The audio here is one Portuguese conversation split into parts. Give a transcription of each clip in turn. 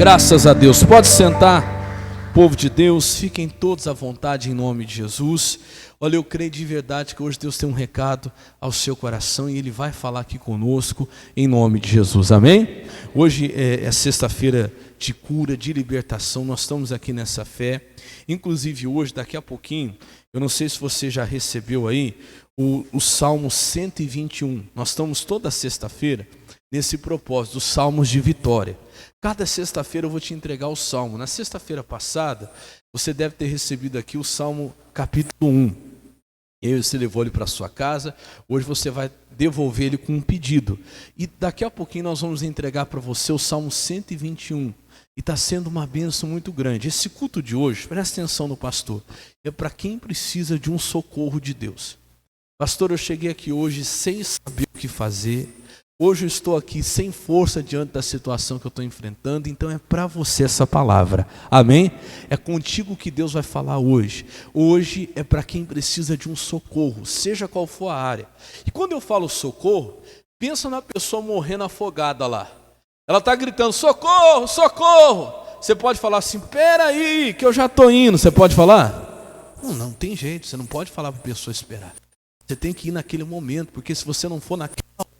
Graças a Deus. Pode sentar, povo de Deus, fiquem todos à vontade em nome de Jesus. Olha, eu creio de verdade que hoje Deus tem um recado ao seu coração e Ele vai falar aqui conosco em nome de Jesus, amém? Hoje é sexta-feira de cura, de libertação, nós estamos aqui nessa fé. Inclusive hoje, daqui a pouquinho, eu não sei se você já recebeu aí o Salmo 121. Nós estamos toda sexta-feira nesse propósito, os Salmos de vitória. Cada sexta-feira eu vou te entregar o Salmo. Na sexta-feira passada, você deve ter recebido aqui o Salmo capítulo 1. E aí você levou ele para sua casa. Hoje você vai devolver ele com um pedido. E daqui a pouquinho nós vamos entregar para você o Salmo 121. E está sendo uma bênção muito grande. Esse culto de hoje, presta atenção no pastor, é para quem precisa de um socorro de Deus. Pastor, eu cheguei aqui hoje sem saber o que fazer. Hoje eu estou aqui sem força diante da situação que eu estou enfrentando, então é para você essa palavra, amém? É contigo que Deus vai falar hoje. Hoje é para quem precisa de um socorro, seja qual for a área. E quando eu falo socorro, pensa na pessoa morrendo afogada lá. Ela está gritando, socorro, socorro. Você pode falar assim, peraí, que eu já estou indo. Você pode falar? Não tem jeito, você não pode falar para a pessoa esperar. Você tem que ir naquele momento, porque se você não for naquela hora,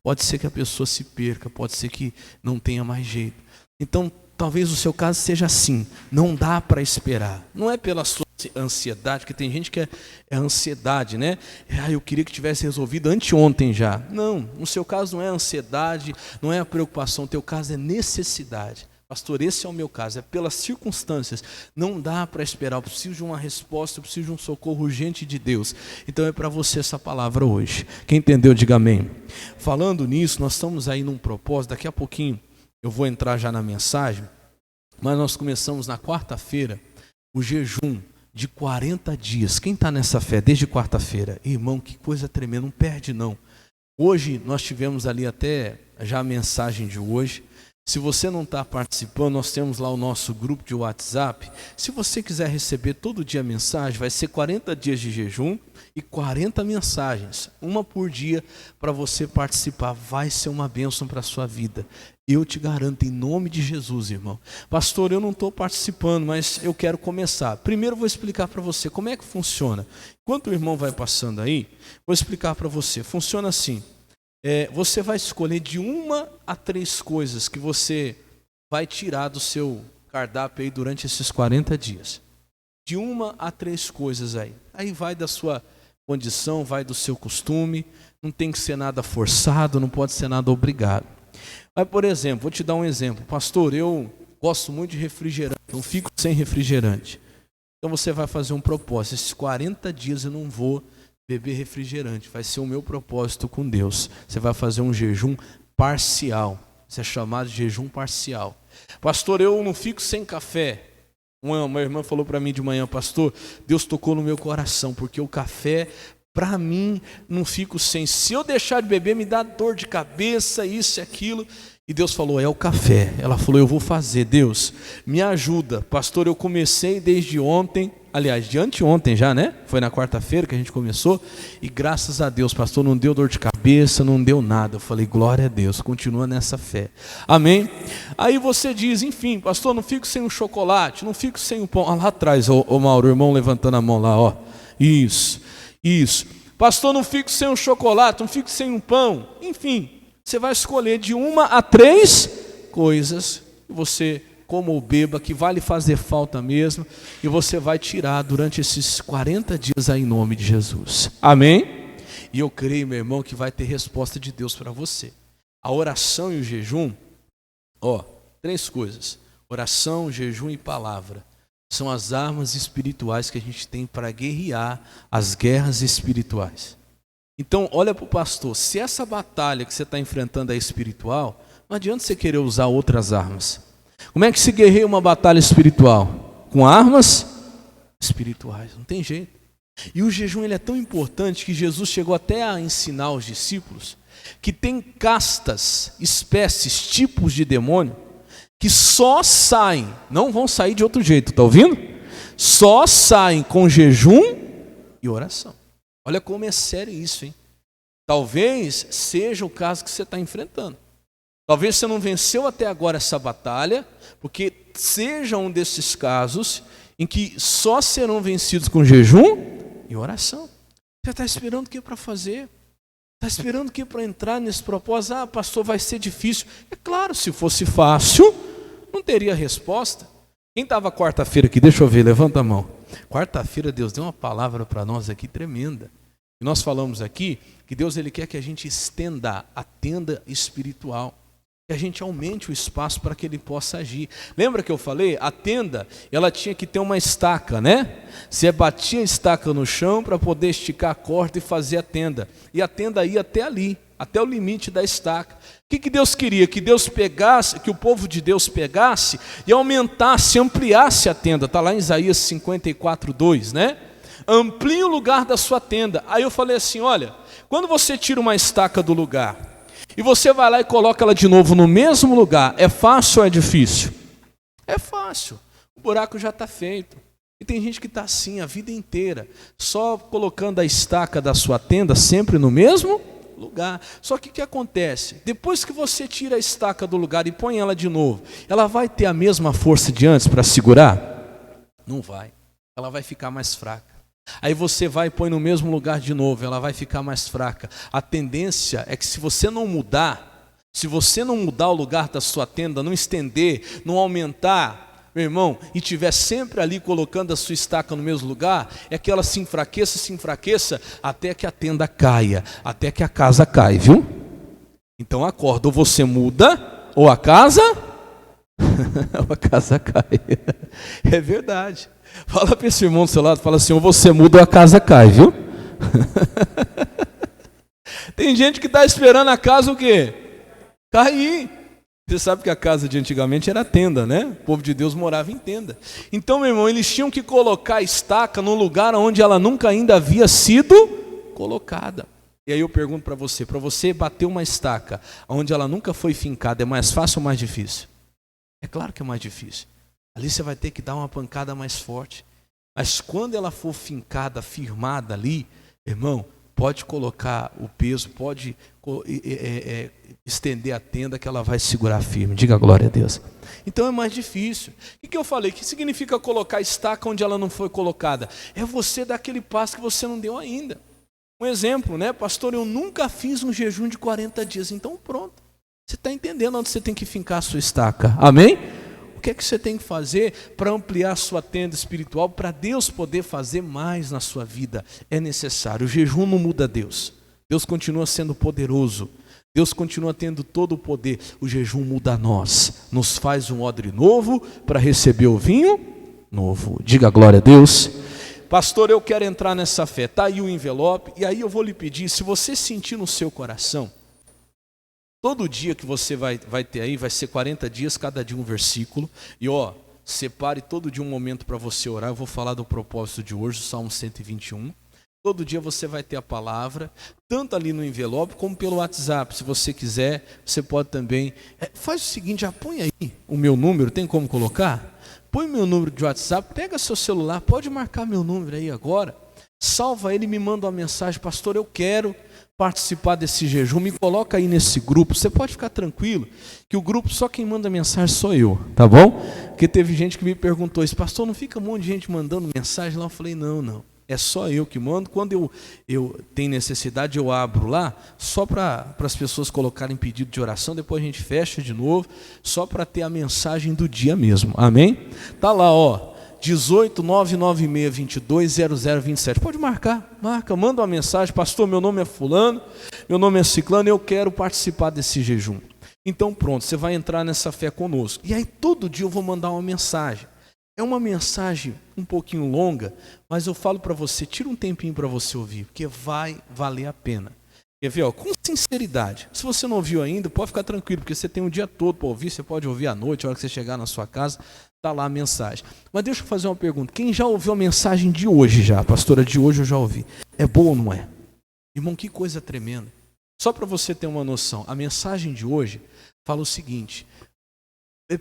pode ser que a pessoa se perca, pode ser que não tenha mais jeito. Então, talvez o seu caso seja assim, não dá para esperar. Não é pela sua ansiedade, porque tem gente que é ansiedade, né? Eu queria que tivesse resolvido anteontem já. Não, no seu caso não é ansiedade, não é a preocupação, o teu caso é necessidade. Pastor, esse é o meu caso, é pelas circunstâncias, não dá para esperar, eu preciso de uma resposta, eu preciso de um socorro urgente de Deus. Então é para você essa palavra hoje. Quem entendeu, diga amém. Falando nisso, nós estamos aí num propósito, daqui a pouquinho eu vou entrar já na mensagem, mas nós começamos na quarta-feira o jejum de 40 dias. Quem está nessa fé desde quarta-feira? Irmão, que coisa tremenda, não perde não. Hoje nós tivemos ali até já a mensagem de hoje. Se você não está participando, nós temos lá o nosso grupo de WhatsApp. Se você quiser receber todo dia a mensagem, vai ser 40 dias de jejum e 40 mensagens, uma por dia, para você participar. Vai ser uma bênção para a sua vida. Eu te garanto, em nome de Jesus, irmão. Pastor, eu não estou participando, mas eu quero começar. Primeiro eu vou explicar para você como é que funciona. Enquanto o irmão vai passando aí, vou explicar para você. Funciona assim. Você vai escolher de 1 a 3 coisas que você vai tirar do seu cardápio aí durante esses 40 dias. De 1 a 3 coisas aí. Aí vai da sua condição, vai do seu costume. Não tem que ser nada forçado, não pode ser nada obrigado. Mas, por exemplo, vou te dar um exemplo. Pastor, eu gosto muito de refrigerante, não fico sem refrigerante. Então você vai fazer um propósito. Esses 40 dias eu não vou beber refrigerante, vai ser o meu propósito com Deus. Você vai fazer um jejum parcial. Isso é chamado de jejum parcial. Pastor, eu não fico sem café. Uma irmã falou para mim de manhã, pastor, Deus tocou no meu coração, porque o café, para mim, não fico sem. Se eu deixar de beber, me dá dor de cabeça, isso e aquilo. E Deus falou, é o café. Ela falou, eu vou fazer. Deus, me ajuda. Pastor, eu comecei desde ontem, aliás, de anteontem já, né? Foi na quarta-feira que a gente começou. E graças a Deus, pastor, não deu dor de cabeça, não deu nada. Eu falei, glória a Deus, continua nessa fé. Amém? Aí você diz, enfim, pastor, não fico sem o chocolate, não fico sem o pão. Lá atrás, ô Mauro, o irmão levantando a mão lá, ó. Isso. Pastor, não fico sem o chocolate, não fico sem um pão. Enfim. Você vai escolher de 1 a 3 coisas que você coma ou beba, que vai lhe fazer falta mesmo, e você vai tirar durante esses 40 dias aí em nome de Jesus. Amém? E eu creio, meu irmão, que vai ter resposta de Deus para você. A oração e o jejum, 3 coisas. Oração, jejum e palavra. São as armas espirituais que a gente tem para guerrear as guerras espirituais. Então, olha para o pastor, se essa batalha que você está enfrentando é espiritual, não adianta você querer usar outras armas. Como é que se guerreia uma batalha espiritual? Com armas espirituais, não tem jeito. E o jejum ele é tão importante que Jesus chegou até a ensinar aos discípulos que tem castas, espécies, tipos de demônio que só saem, não vão sair de outro jeito, está ouvindo? Só saem com jejum e oração. Olha como é sério isso, hein? Talvez seja o caso que você está enfrentando. Talvez você não venceu até agora essa batalha, porque seja um desses casos em que só serão vencidos com jejum e oração. Você está esperando o que para fazer? Está esperando o que para entrar nesse propósito? Ah, pastor, vai ser difícil. É claro, se fosse fácil, não teria resposta. Quem estava quarta-feira aqui? Deixa eu ver, levanta a mão. Quarta-feira Deus deu uma palavra para nós aqui tremenda. E nós falamos aqui que Deus ele quer que a gente estenda a tenda espiritual. Que a gente aumente o espaço para que ele possa agir. Lembra que eu falei? A tenda, ela tinha que ter uma estaca, né? Você batia a estaca no chão para poder esticar a corda e fazer a tenda. E a tenda ia até ali, até o limite da estaca. O que Deus queria? Que Deus pegasse, que o povo de Deus pegasse e aumentasse, ampliasse a tenda. Está lá em Isaías 54:2, né? Amplie o lugar da sua tenda. Aí eu falei assim, olha, quando você tira uma estaca do lugar e você vai lá e coloca ela de novo no mesmo lugar, é fácil ou é difícil? É fácil, o buraco já está feito. E tem gente que está assim a vida inteira, só colocando a estaca da sua tenda sempre no mesmo lugar. Só que o que acontece? Depois que você tira a estaca do lugar e põe ela de novo, ela vai ter a mesma força de antes para segurar? Não vai, ela vai ficar mais fraca. Aí você vai e põe no mesmo lugar de novo, ela vai ficar mais fraca. A tendência é que se você não mudar o lugar da sua tenda, não estender, não aumentar, meu irmão, e estiver sempre ali colocando a sua estaca no mesmo lugar, é que ela se enfraqueça, até que a tenda caia, até que a casa caia, viu? Então acorda, ou você muda, ou a casa cai. É verdade. Fala para esse irmão do seu lado, fala assim, ou você muda ou a casa cai, viu? Tem gente que está esperando a casa o quê? Cair. Você sabe que a casa de antigamente era tenda, né? O povo de Deus morava em tenda. Então, meu irmão, eles tinham que colocar a estaca no lugar onde ela nunca ainda havia sido colocada. E aí eu pergunto para você bater uma estaca onde ela nunca foi fincada, é mais fácil ou mais difícil? É claro que é mais difícil. Ali você vai ter que dar uma pancada mais forte. Mas quando ela for fincada, firmada ali, irmão, pode colocar o peso, pode estender a tenda que ela vai segurar firme. Diga glória a Deus. Então é mais difícil. O que eu falei? O que significa colocar estaca onde ela não foi colocada? É você dar aquele passo que você não deu ainda. Um exemplo, né? Pastor, eu nunca fiz um jejum de 40 dias. Então pronto. Você está entendendo onde você tem que fincar a sua estaca. Amém? O que é que você tem que fazer para ampliar a sua tenda espiritual, para Deus poder fazer mais na sua vida? É necessário. O jejum não muda Deus. Deus continua sendo poderoso. Deus continua tendo todo o poder. O jejum muda nós. Nos faz um odre novo para receber o vinho novo. Diga glória a Deus. Pastor, eu quero entrar nessa fé. Está aí o envelope. E aí eu vou lhe pedir, se você sentir no seu coração, todo dia que você vai ter aí, vai ser 40 dias, cada dia um versículo. E separe todo dia um momento para você orar. Eu vou falar do propósito de hoje, o Salmo 121. Todo dia você vai ter a palavra, tanto ali no envelope como pelo WhatsApp. Se você quiser, você pode também. Faz o seguinte, já põe aí o meu número, tem como colocar? Põe o meu número de WhatsApp, pega seu celular, pode marcar meu número aí agora. Salva ele e me manda uma mensagem, pastor, eu quero participar desse jejum, me coloca aí nesse grupo. Você pode ficar tranquilo que o grupo, só quem manda mensagem sou eu, tá bom? Porque teve gente que me perguntou isso, pastor, não fica um monte de gente mandando mensagem lá? Eu falei, não, é só eu que mando. Quando eu tenho necessidade, eu abro lá, só para as pessoas colocarem pedido de oração, depois a gente fecha de novo, só para ter a mensagem do dia mesmo, amém? Tá lá, 18 996 22 0027. Pode marca, manda uma mensagem, pastor, meu nome é fulano, meu nome é ciclano, eu quero participar desse jejum. Então pronto, você vai entrar nessa fé conosco. E aí todo dia eu vou mandar uma mensagem. É uma mensagem um pouquinho longa, mas eu falo para você, tira um tempinho para você ouvir, porque vai valer a pena. Quer ver, com sinceridade. Se você não ouviu ainda, pode ficar tranquilo, porque você tem o dia todo para ouvir, você pode ouvir à noite, a hora que você chegar na sua casa, está lá a mensagem. Mas deixa eu fazer uma pergunta. Quem já ouviu a mensagem de hoje já? A pastora de hoje eu já ouvi. É boa ou não é? Irmão, que coisa tremenda. Só para você ter uma noção, a mensagem de hoje fala o seguinte,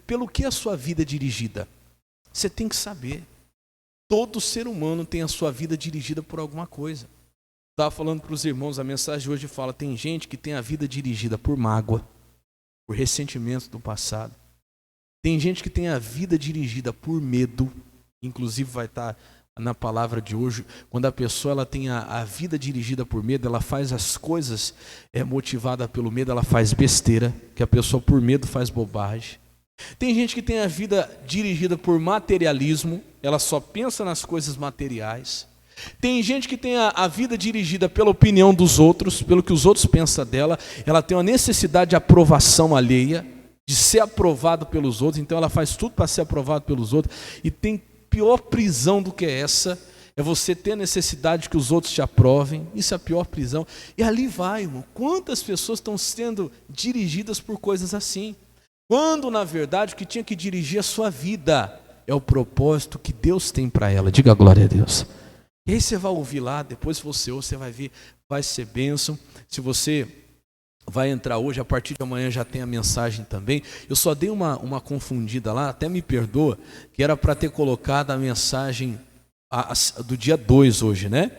pelo que a sua vida é dirigida? Você tem que saber. Todo ser humano tem a sua vida dirigida por alguma coisa. Estava falando para os irmãos, a mensagem de hoje fala, tem gente que tem a vida dirigida por mágoa, por ressentimentos do passado. Tem gente que tem a vida dirigida por medo, inclusive vai estar na palavra de hoje, quando a pessoa ela tem a vida dirigida por medo, ela faz as coisas motivada pelo medo, ela faz besteira, que a pessoa por medo faz bobagem. Tem gente que tem a vida dirigida por materialismo, ela só pensa nas coisas materiais. Tem gente que tem a vida dirigida pela opinião dos outros, pelo que os outros pensam dela, ela tem uma necessidade de aprovação alheia, de ser aprovado pelos outros, então ela faz tudo para ser aprovado pelos outros, e tem pior prisão do que essa, é você ter a necessidade de que os outros te aprovem, isso é a pior prisão. E ali vai, irmão, quantas pessoas estão sendo dirigidas por coisas assim, quando na verdade o que tinha que dirigir a sua vida é o propósito que Deus tem para ela. Diga glória a Deus. E aí você vai ouvir lá, depois você ouve, você vai ver, vai ser bênção. Se você vai entrar hoje, a partir de amanhã já tem a mensagem também. Eu só dei uma confundida lá, até me perdoa, que era para ter colocado a mensagem do dia 2 hoje, né?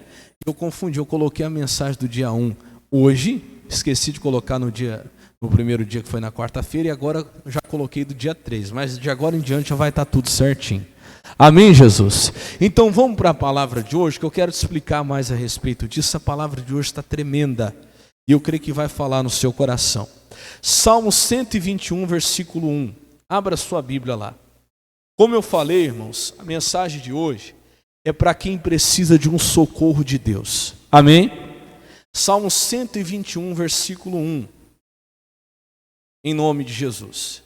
Eu confundi, eu coloquei a mensagem do dia 1 hoje, esqueci de colocar no primeiro dia que foi na quarta-feira, e agora já coloquei do dia 3, mas de agora em diante já vai estar tudo certinho. Amém, Jesus? Então vamos para a palavra de hoje, que eu quero te explicar mais a respeito disso. A palavra de hoje está tremenda, e eu creio que vai falar no seu coração. Salmo 121, versículo 1. Abra sua Bíblia lá. Como eu falei, irmãos, a mensagem de hoje é para quem precisa de um socorro de Deus. Amém? Salmo 121, versículo 1. Em nome de Jesus.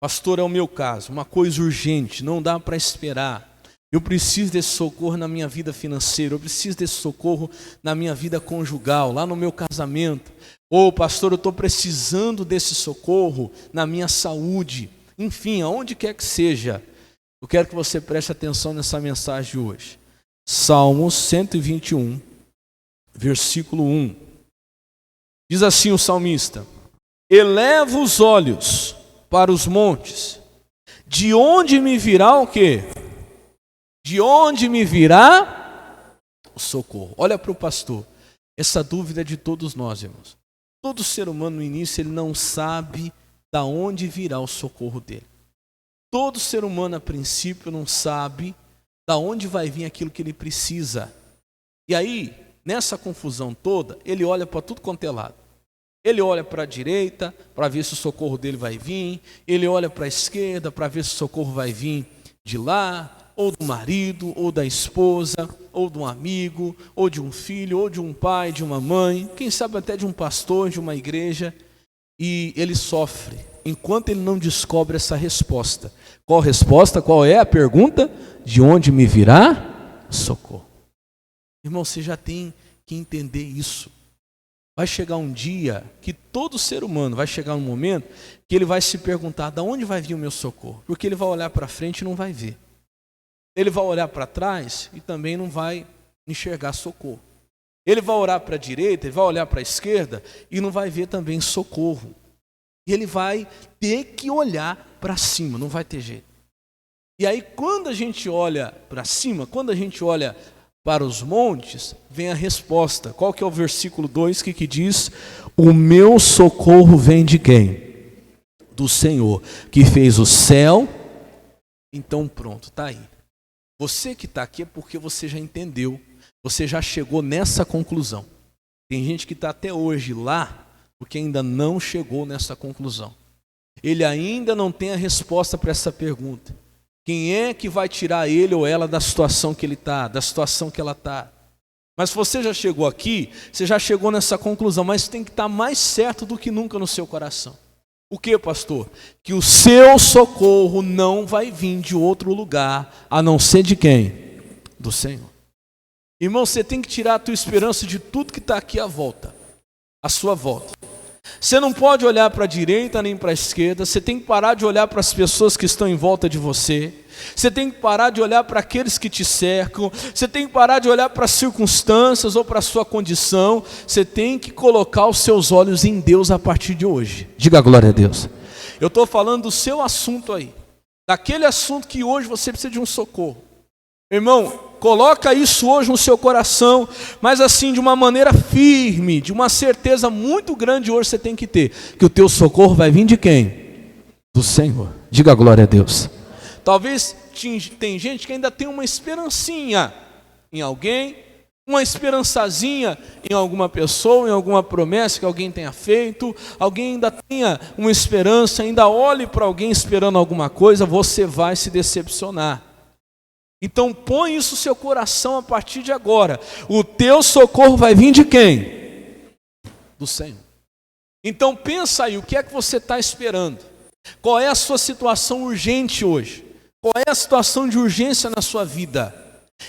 Pastor, é o meu caso, uma coisa urgente, não dá para esperar. Eu preciso desse socorro na minha vida financeira, eu preciso desse socorro na minha vida conjugal, lá no meu casamento. Ou, pastor, eu estou precisando desse socorro na minha saúde. Enfim, aonde quer que seja, eu quero que você preste atenção nessa mensagem de hoje. Salmo 121, versículo 1. Diz assim o salmista: eleva os olhos para os montes, de onde me virá o quê? De onde me virá o socorro? Olha para o pastor, essa dúvida é de todos nós, irmãos. Todo ser humano no início ele não sabe da onde virá o socorro dele. Todo ser humano a princípio não sabe da onde vai vir aquilo que ele precisa. E aí, nessa confusão toda, ele olha para tudo quanto é lado. Ele olha para a direita para ver se o socorro dele vai vir, ele olha para a esquerda para ver se o socorro vai vir de lá, ou do marido, ou da esposa, ou de um amigo, ou de um filho, ou de um pai, de uma mãe, quem sabe até de um pastor, de uma igreja, e ele sofre, enquanto ele não descobre essa resposta. Qual resposta? Qual é a pergunta? De onde me virá socorro? Irmão, você já tem que entender isso. Vai chegar um dia que todo ser humano vai chegar um momento que ele vai se perguntar: de onde vai vir o meu socorro? Porque ele vai olhar para frente e não vai ver. Ele vai olhar para trás e também não vai enxergar socorro. Ele vai olhar para a direita, ele vai olhar para a esquerda e não vai ver também socorro. E ele vai ter que olhar para cima, não vai ter jeito. E aí quando a gente olha para cima, quando a gente olha para os montes, vem a resposta. Qual que é o versículo 2 que diz? O meu socorro vem de quem? Do Senhor, que fez o céu. Então pronto, está aí. Você que está aqui é porque você já entendeu, você já chegou nessa conclusão. Tem gente que está até hoje lá, porque ainda não chegou nessa conclusão. Ele ainda não tem a resposta para essa pergunta. Quem é que vai tirar ele ou ela da situação que ele está, da situação que ela está? Mas se você já chegou aqui, você já chegou nessa conclusão, mas tem que estar mais certo do que nunca no seu coração. O que, pastor? Que o seu socorro não vai vir de outro lugar, a não ser de quem? Do Senhor. Irmão, você tem que tirar a tua esperança de tudo que está aqui à volta, à sua volta. Você não pode olhar para a direita nem para a esquerda, você tem que parar de olhar para as pessoas que estão em volta de você, você tem que parar de olhar para aqueles que te cercam, você tem que parar de olhar para as circunstâncias ou para a sua condição, você tem que colocar os seus olhos em Deus a partir de hoje. Diga glória a Deus. Eu estou falando do seu assunto aí, daquele assunto que hoje você precisa de um socorro. Irmão, coloca isso hoje no seu coração, mas assim de uma maneira firme, de uma certeza muito grande hoje você tem que ter, que o teu socorro vai vir de quem? Do Senhor. Diga glória a Deus. Talvez tem gente que ainda tem uma esperancinha em alguém, uma esperançazinha em alguma pessoa, em alguma promessa que alguém tenha feito, alguém ainda tenha uma esperança, ainda olhe para alguém esperando alguma coisa, você vai se decepcionar. Então põe isso no seu coração a partir de agora. O teu socorro vai vir de quem? Do Senhor. Então pensa aí, o que é que você está esperando? Qual é a sua situação urgente hoje? Qual é a situação de urgência na sua vida?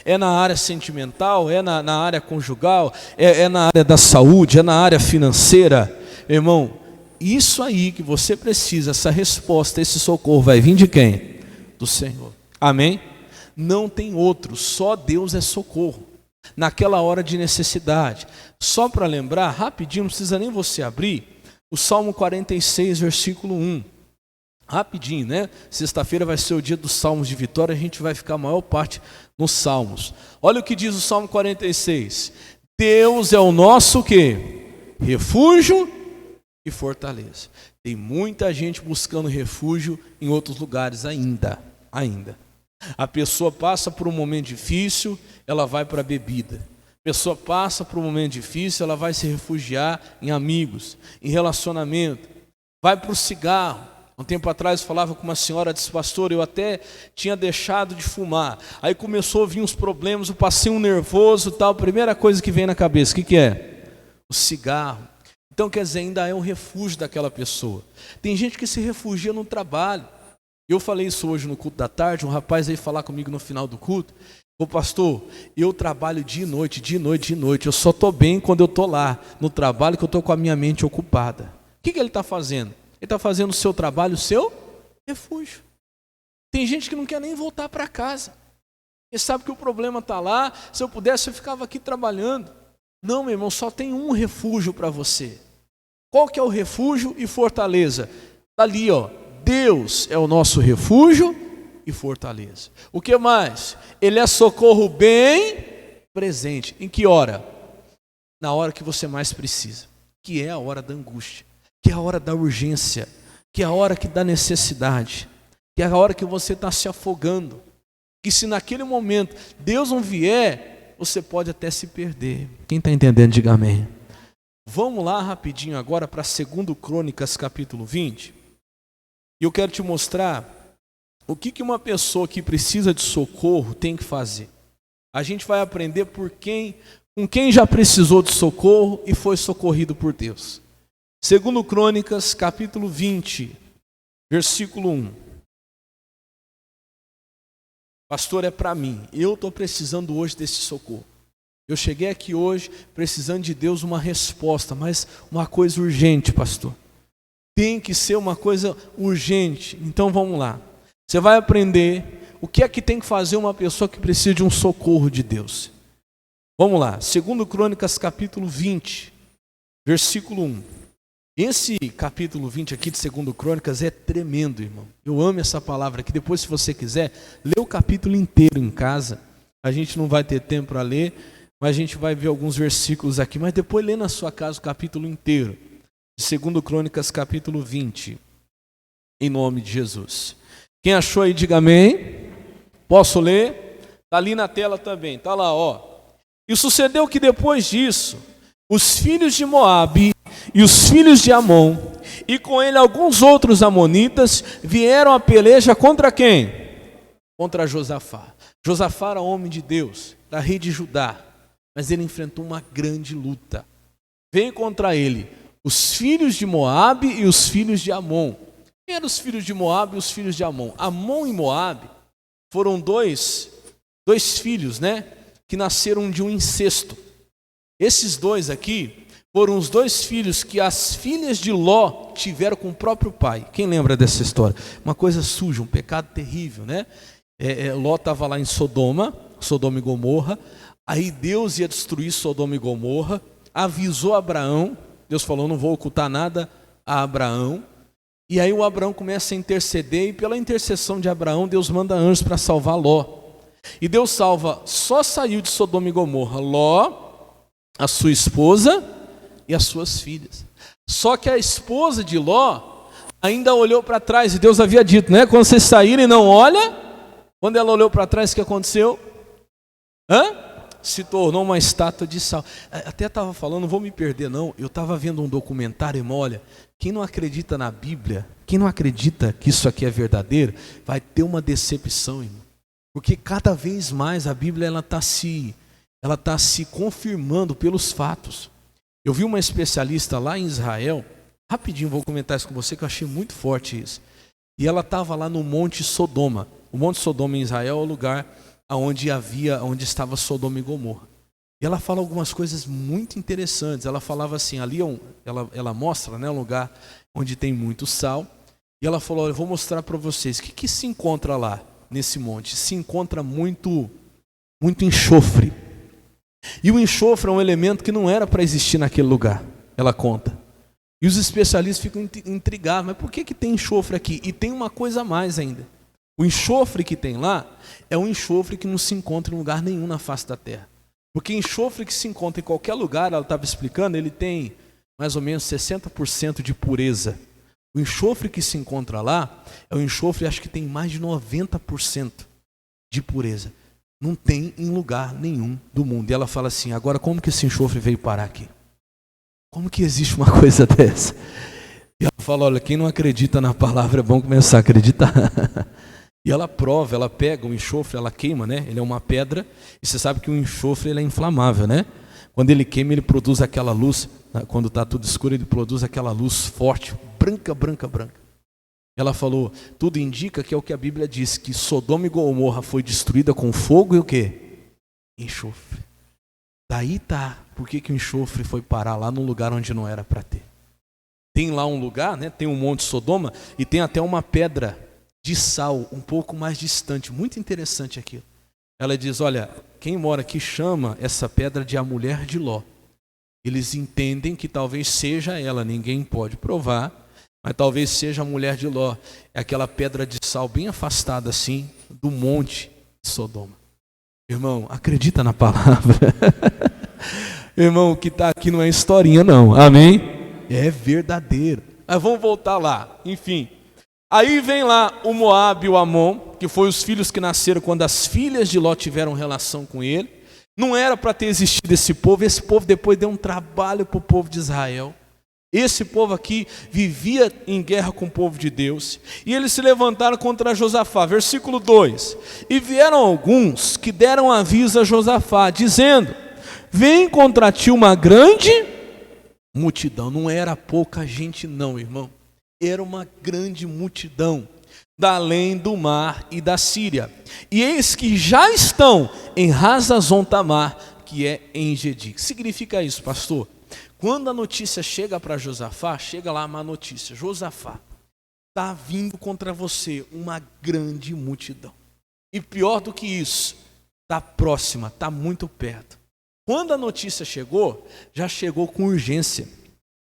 É na área sentimental? É na área conjugal? É na área da saúde? É na área financeira? Irmão, isso aí que você precisa, essa resposta, esse socorro vai vir de quem? Do Senhor. Amém? Não tem outro, só Deus é socorro, naquela hora de necessidade. Só para lembrar, rapidinho, não precisa nem você abrir, o Salmo 46, versículo 1. Rapidinho, né? Sexta-feira vai ser o dia dos Salmos de vitória, a gente vai ficar a maior parte nos Salmos. Olha o que diz o Salmo 46. Deus é o nosso quê? Refúgio e fortaleza. Tem muita gente buscando refúgio em outros lugares ainda. A pessoa passa por um momento difícil, ela vai para a bebida. A pessoa passa por um momento difícil, ela vai se refugiar em amigos, em relacionamento. Vai para o cigarro. Um tempo atrás eu falava com uma senhora, disse: pastor, eu até tinha deixado de fumar. Aí começou a vir uns problemas, eu passei um nervoso e tal. Primeira coisa que vem na cabeça, o que é? O cigarro. Então quer dizer, ainda é um refúgio daquela pessoa. Tem gente que se refugia no trabalho. Eu falei isso hoje no culto da tarde, um rapaz veio falar comigo no final do culto. Ô pastor, eu trabalho dia e noite, eu só estou bem quando eu estou lá, no trabalho, que eu estou com a minha mente ocupada. O que ele está fazendo? Ele está fazendo o seu trabalho, o seu refúgio. Tem gente que não quer nem voltar para casa. Ele sabe que o problema está lá, se eu pudesse eu ficava aqui trabalhando. Não, meu irmão, só tem um refúgio para você. Qual que é o refúgio e fortaleza? Está ali, ó. Deus é o nosso refúgio e fortaleza. O que mais? Ele é socorro bem presente. Em que hora? Na hora que você mais precisa, que é a hora da angústia, que é a hora da urgência, que é a hora que dá necessidade, que é a hora que você está se afogando, que se naquele momento Deus não vier, você pode até se perder. Quem está entendendo, diga amém. Vamos lá rapidinho agora para 2 Crônicas capítulo 20. E eu quero te mostrar o que uma pessoa que precisa de socorro tem que fazer. A gente vai aprender com quem já precisou de socorro e foi socorrido por Deus. 2 Crônicas, capítulo 20, versículo 1. Pastor, é para mim. Eu estou precisando hoje desse socorro. Eu cheguei aqui hoje precisando de Deus uma resposta, mas uma coisa urgente, pastor. Tem que ser uma coisa urgente. Então vamos lá. Você vai aprender o que é que tem que fazer uma pessoa que precisa de um socorro de Deus. Vamos lá. 2 Crônicas, capítulo 20, versículo 1. Esse capítulo 20 aqui de 2 Crônicas é tremendo, irmão. Eu amo essa palavra aqui. Depois, se você quiser, lê o capítulo inteiro em casa. A gente não vai ter tempo para ler, mas a gente vai ver alguns versículos aqui. Mas depois lê na sua casa o capítulo inteiro. 2 Crônicas, capítulo 20. Em nome de Jesus. Quem achou aí, diga amém. Posso ler? Está ali na tela também. Está lá, ó. E sucedeu que depois disso, os filhos de Moabe e os filhos de Amon, e com ele alguns outros amonitas, vieram a peleja contra quem? Contra Josafá. Josafá era homem de Deus, da rei de Judá, mas ele enfrentou uma grande luta. Veio contra ele os filhos de Moabe e os filhos de Amon. Quem eram os filhos de Moabe e os filhos de Amon? Amon e Moabe foram dois filhos, né, que nasceram de um incesto. Esses dois aqui foram os dois filhos que as filhas de Ló tiveram com o próprio pai. Quem lembra dessa história? Uma coisa suja, um pecado terrível, né? Ló estava lá em Sodoma e Gomorra. Aí Deus ia destruir Sodoma e Gomorra. Avisou Abraão. Deus falou, não vou ocultar nada a Abraão. E aí o Abraão começa a interceder. E pela intercessão de Abraão, Deus manda anjos para salvar Ló. E Deus salva, só saiu de Sodoma e Gomorra Ló, a sua esposa e as suas filhas. Só que a esposa de Ló ainda olhou para trás, e Deus havia dito, né? Quando vocês saírem, não olha. Quando ela olhou para trás, o que aconteceu? Se tornou uma estátua de sal. Até estava falando, não vou me perder não, eu estava vendo um documentário, irmão, olha, quem não acredita na Bíblia, quem não acredita que isso aqui é verdadeiro, vai ter uma decepção, irmão. Porque cada vez mais a Bíblia ela está se confirmando pelos fatos. Eu vi uma especialista lá em Israel, rapidinho vou comentar isso com você, que eu achei muito forte isso. E ela estava lá no Monte Sodoma. O Monte Sodoma em Israel é o lugar onde estava Sodoma e Gomorra. E ela fala algumas coisas muito interessantes. Ela falava assim, ali ela mostra, né, um lugar onde tem muito sal. E ela falou, olha, eu vou mostrar para vocês, o que se encontra lá nesse monte? Se encontra muito enxofre. E o enxofre é um elemento que não era para existir naquele lugar, ela conta. E os especialistas ficam intrigados, mas por que tem enxofre aqui? E tem uma coisa a mais ainda. O enxofre que tem lá é um enxofre que não se encontra em lugar nenhum na face da terra. Porque enxofre que se encontra em qualquer lugar, ela estava explicando, ele tem mais ou menos 60% de pureza. O enxofre que se encontra lá é um enxofre, acho que tem mais de 90% de pureza. Não tem em lugar nenhum do mundo. E ela fala assim, agora como que esse enxofre veio parar aqui? Como que existe uma coisa dessa? E ela fala, olha, quem não acredita na palavra é bom começar a acreditar. E ela prova, ela pega o enxofre, ela queima, né? Ele é uma pedra, e você sabe que o enxofre ele é inflamável, né? Quando ele queima, ele produz aquela luz, quando está tudo escuro, ele produz aquela luz forte, branca, branca, branca. Ela falou, tudo indica que é o que a Bíblia diz, que Sodoma e Gomorra foi destruída com fogo e o quê? Enxofre. Daí tá, por que o enxofre foi parar lá num lugar onde não era para ter? Tem lá um lugar, né? Tem um monte Sodoma e tem até uma pedra de sal um pouco mais distante, muito interessante aquilo. Ela diz, olha, quem mora aqui chama essa pedra de a mulher de Ló. Eles entendem que talvez seja ela, ninguém pode provar, mas talvez seja a mulher de Ló. É aquela pedra de sal bem afastada assim do monte de Sodoma. Irmão, acredita na palavra. Irmão, o que está aqui não é historinha não, amém? É verdadeiro. Mas vamos voltar lá, enfim. Aí vem lá o Moabe e o Amon, que foi os filhos que nasceram quando as filhas de Ló tiveram relação com ele. Não era para ter existido esse povo depois deu um trabalho para o povo de Israel. Esse povo aqui vivia em guerra com o povo de Deus, e eles se levantaram contra Josafá, versículo 2, e vieram alguns que deram aviso a Josafá, dizendo, vem contra ti uma grande multidão. Não era pouca gente não, irmão. Era uma grande multidão, da além do mar e da Síria. E eis que já estão em Hazazon Tamar, que é em Engedi. O que significa isso, pastor? Quando a notícia chega para Josafá, chega lá uma notícia. Josafá, está vindo contra você uma grande multidão. E pior do que isso, está próxima, está muito perto. Quando a notícia chegou, já chegou com urgência.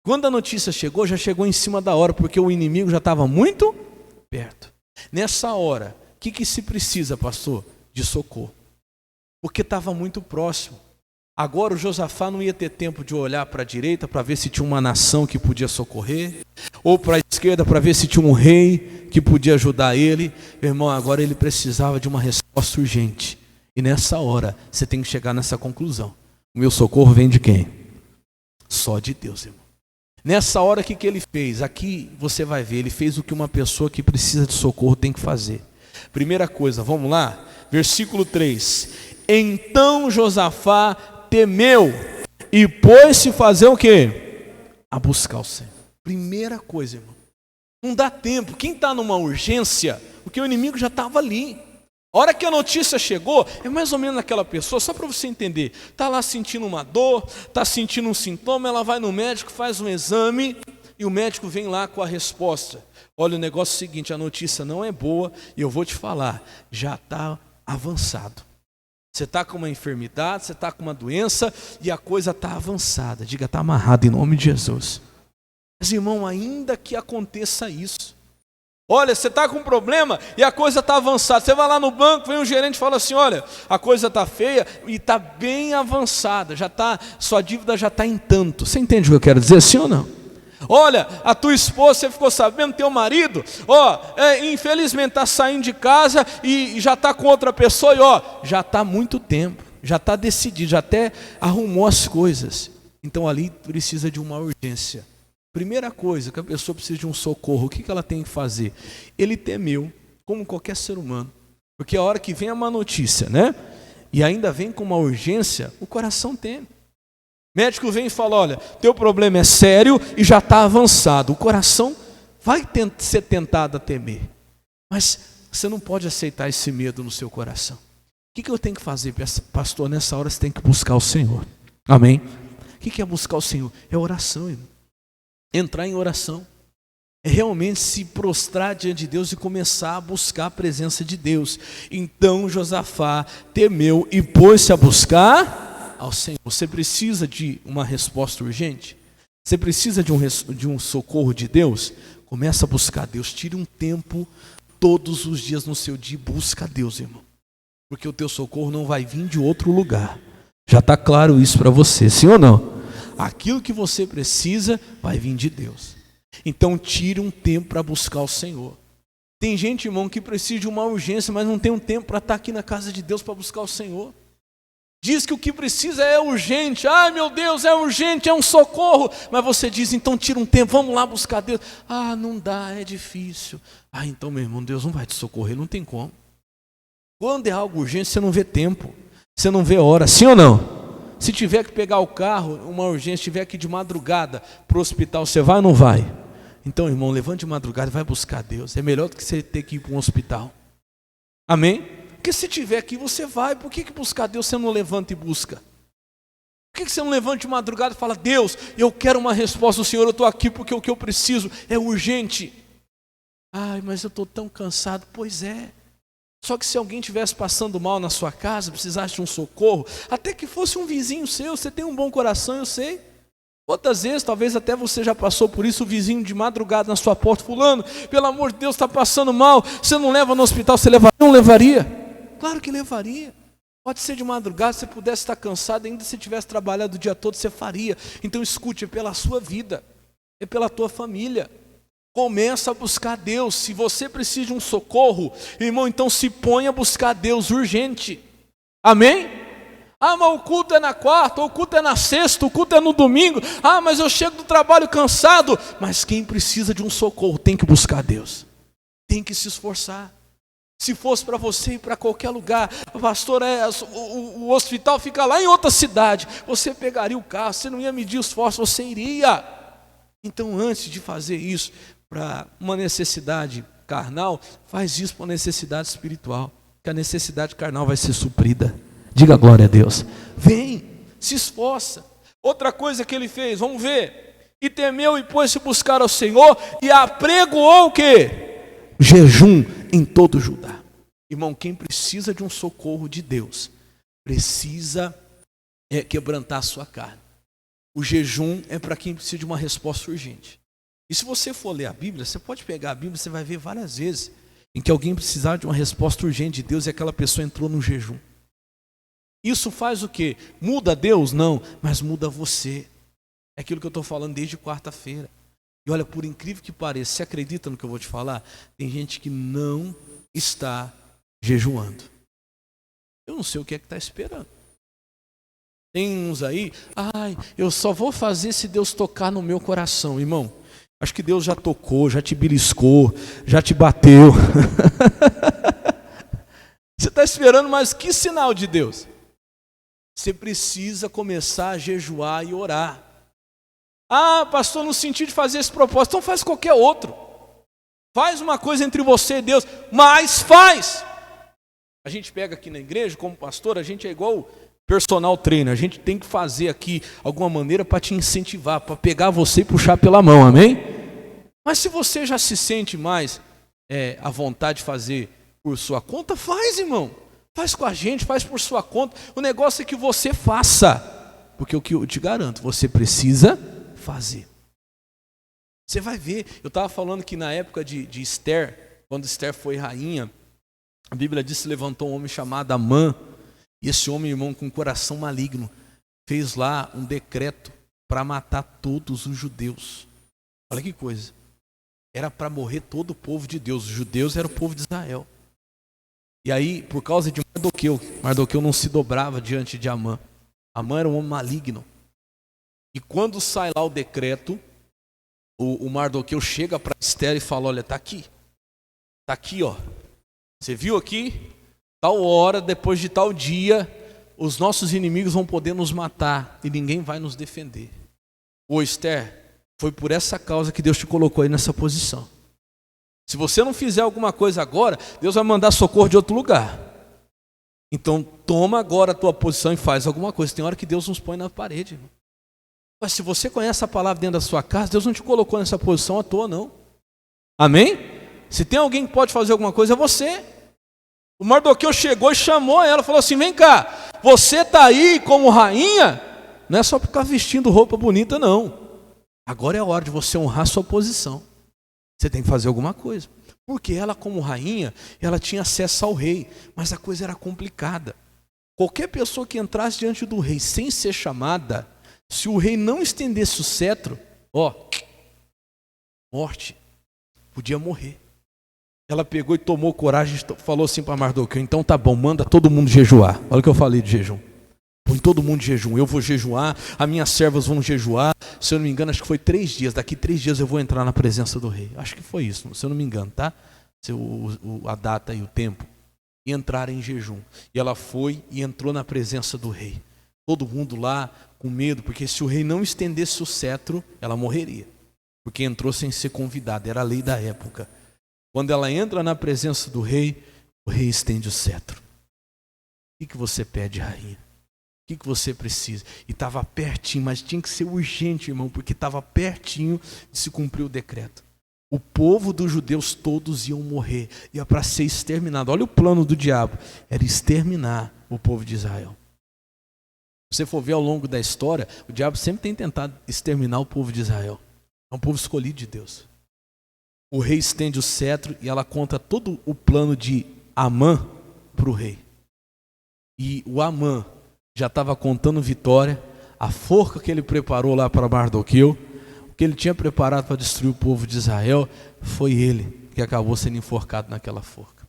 Quando a notícia chegou, já chegou em cima da hora, porque o inimigo já estava muito perto. Nessa hora, o que se precisa, pastor? De socorro. Porque estava muito próximo. Agora o Josafá não ia ter tempo de olhar para a direita para ver se tinha uma nação que podia socorrer, ou para a esquerda para ver se tinha um rei que podia ajudar ele. Meu irmão, agora ele precisava de uma resposta urgente. E nessa hora, você tem que chegar nessa conclusão. O meu socorro vem de quem? Só de Deus, irmão. Nessa hora, o que ele fez? Aqui você vai ver, ele fez o que uma pessoa que precisa de socorro tem que fazer. Primeira coisa, vamos lá? Versículo 3. Então Josafá temeu e pôs-se fazer o quê? A buscar o Senhor. Primeira coisa, irmão. Não dá tempo. Quem está numa urgência, porque o inimigo já estava ali. A hora que a notícia chegou, é mais ou menos aquela pessoa, só para você entender, está lá sentindo uma dor, está sentindo um sintoma, ela vai no médico, faz um exame, e o médico vem lá com a resposta. Olha, o negócio é o seguinte, a notícia não é boa, e eu vou te falar, já está avançado. Você está com uma enfermidade, você está com uma doença, e a coisa está avançada. Diga, está amarrado em nome de Jesus. Mas irmão, ainda que aconteça isso, Olha, você está com um problema e a coisa está avançada. Você vai lá no banco, vem um gerente e fala assim, olha, a coisa está feia e está bem avançada, sua dívida já está em tanto. Você entende o que eu quero dizer, sim ou não? Olha, a tua esposa, você ficou sabendo, teu marido, infelizmente está saindo de casa e já está com outra pessoa e já está há muito tempo, já está decidido, já até arrumou as coisas. Então ali precisa de uma urgência. Primeira coisa que a pessoa precisa de um socorro, o que ela tem que fazer? Ele temeu, como qualquer ser humano, porque a hora que vem a má notícia, né? E ainda vem com uma urgência, o coração teme. Médico vem e fala, olha, teu problema é sério e já está avançado. O coração vai ser tentado a temer. Mas você não pode aceitar esse medo no seu coração. O que eu tenho que fazer, pastor? Nessa hora você tem que buscar o Senhor. Amém? O que é buscar o Senhor? É oração, irmão. Entrar em oração. É realmente se prostrar diante de Deus e começar a buscar a presença de Deus. Então Josafá temeu e pôs-se a buscar ao Senhor. Você precisa de uma resposta urgente? Você precisa de um socorro de Deus? Começa a buscar Deus. Tire um tempo todos os dias no seu dia e busca Deus, irmão. Porque o teu socorro não vai vir de outro lugar. Já está claro isso para você, sim ou não? Aquilo que você precisa vai vir de Deus. Então tire um tempo para buscar o Senhor. Tem gente, irmão, que precisa de uma urgência, mas não tem um tempo para estar aqui na casa de Deus para buscar o Senhor. Diz que o que precisa é urgente. Ai meu Deus, é urgente, é um socorro. Mas você diz, então tira um tempo, vamos lá buscar Deus. Ah, não dá, é difícil. Ah, então meu irmão, Deus não vai te socorrer, não tem como. Quando é algo urgente, você não vê tempo, você não vê hora, sim ou não? Se tiver que pegar o carro, uma urgência, tiver que ir de madrugada para o hospital, você vai ou não vai? Então, irmão, levante de madrugada e vai buscar Deus. É melhor do que você ter que ir para um hospital. Amém? Porque se tiver aqui, você vai. Por que buscar Deus você não levanta e busca? Por que você não levanta de madrugada e fala, Deus, eu quero uma resposta do Senhor, eu estou aqui porque o que eu preciso é urgente. Ai, mas eu estou tão cansado. Pois é. Só que se alguém estivesse passando mal na sua casa, precisasse de um socorro, até que fosse um vizinho seu, você tem um bom coração, eu sei. Outras vezes, talvez até você já passou por isso, o vizinho de madrugada na sua porta, fulano, pelo amor de Deus, está passando mal, você não leva no hospital, você levaria? Não levaria? Claro que levaria. Pode ser de madrugada, se você pudesse estar cansado, ainda se tivesse trabalhado o dia todo, você faria. Então escute, é pela sua vida, é pela tua família. Começa a buscar Deus. Se você precisa de um socorro, irmão, então se põe a buscar Deus urgente. Amém? Ah, mas o culto é na quarta, o culto é na sexta, o culto é no domingo. Ah, mas eu chego do trabalho cansado. Mas quem precisa de um socorro tem que buscar Deus. Tem que se esforçar. Se fosse para você ir para qualquer lugar, pastor, o hospital fica lá em outra cidade, você pegaria o carro, você não ia medir esforço, você iria. Então antes de fazer isso para uma necessidade carnal, faz isso para uma necessidade espiritual, que a necessidade carnal vai ser suprida. Diga glória a Deus. Vem, se esforça. Outra coisa que ele fez, vamos ver. E temeu e pôs-se buscar ao Senhor e apregoou o quê? Jejum em todo Judá. Irmão, quem precisa de um socorro de Deus, precisa quebrantar a sua carne. O jejum é para quem precisa de uma resposta urgente. E se você for ler a Bíblia, você pode pegar a Bíblia, você vai ver várias vezes em que alguém precisava de uma resposta urgente de Deus e aquela pessoa entrou no jejum. Isso faz o quê? Muda Deus? Não, mas muda você. É aquilo que eu estou falando desde quarta-feira. E olha, por incrível que pareça, você acredita no que eu vou te falar? Tem gente que não está jejuando. Eu não sei o que é que está esperando. Tem uns aí, eu só vou fazer se Deus tocar no meu coração. Irmão, acho que Deus já tocou, já te beliscou, já te bateu. Você está esperando, mas que sinal de Deus? Você precisa começar a jejuar e orar. Ah, pastor, não senti de fazer esse propósito. Então faz qualquer outro. Faz uma coisa entre você e Deus, mas faz. A gente pega aqui na igreja, como pastor, a gente é igual personal trainer. A gente tem que fazer aqui alguma maneira para te incentivar, para pegar você e puxar pela mão, amém? Mas se você já se sente mais à vontade de fazer por sua conta, faz, irmão. Faz com a gente, faz por sua conta. O negócio é que você faça. Porque o que eu te garanto, você precisa fazer. Você vai ver, eu estava falando que na época de Esther, quando Esther foi rainha, a Bíblia diz que levantou um homem chamado Amã, e esse homem, irmão, com um coração maligno, fez lá um decreto para matar todos os judeus. Olha que coisa, era para morrer todo o povo de Deus, os judeus eram o povo de Israel. E aí, por causa de Mardoqueu não se dobrava diante de Amã. Amã era um homem maligno. E quando sai lá o decreto, o Mardoqueu chega para Esther e fala, olha, está aqui, ó. Você viu aqui? Tal hora, depois de tal dia, os nossos inimigos vão poder nos matar e ninguém vai nos defender. Ô Esther, foi por essa causa que Deus te colocou aí nessa posição. Se você não fizer alguma coisa agora, Deus vai mandar socorro de outro lugar. Então toma agora a tua posição e faz alguma coisa. Tem hora que Deus nos põe na parede, irmão. Mas se você conhece a palavra dentro da sua casa, Deus não te colocou nessa posição à toa, não. Amém? Se tem alguém que pode fazer alguma coisa, é você. O Mardoqueu chegou e chamou ela, falou assim, vem cá, você está aí como rainha, não é só por ficar vestindo roupa bonita, não. Agora é a hora de você honrar sua posição. Você tem que fazer alguma coisa. Porque ela, como rainha, ela tinha acesso ao rei, mas a coisa era complicada. Qualquer pessoa que entrasse diante do rei sem ser chamada, se o rei não estendesse o cetro, morte, podia morrer. Ela pegou e tomou coragem e falou assim para Mardoqueu, então tá bom, manda todo mundo jejuar. Olha o que eu falei de jejum. Põe todo mundo em jejum, eu vou jejuar, as minhas servas vão jejuar. Se eu não me engano, acho que foi 3 dias. Daqui 3 dias eu vou entrar na presença do rei. Acho que foi isso, se eu não me engano, tá? A data e o tempo. E entraram em jejum. E ela foi e entrou na presença do rei. Todo mundo lá com medo, porque se o rei não estendesse o cetro, ela morreria. Porque entrou sem ser convidada, era a lei da época. Quando ela entra na presença do rei, o rei estende o cetro. O que você pede, rainha? O que você precisa? E estava pertinho, mas tinha que ser urgente, irmão, porque estava pertinho de se cumprir o decreto. O povo dos judeus todos iam morrer, ia para ser exterminado. Olha o plano do diabo, era exterminar o povo de Israel. Se você for ver ao longo da história, o diabo sempre tem tentado exterminar o povo de Israel. É um povo escolhido de Deus. O rei estende o cetro e ela conta todo o plano de Amã para o rei. E o Amã já estava contando vitória, a forca que ele preparou lá para Mardoqueu, o que ele tinha preparado para destruir o povo de Israel, foi ele que acabou sendo enforcado naquela forca.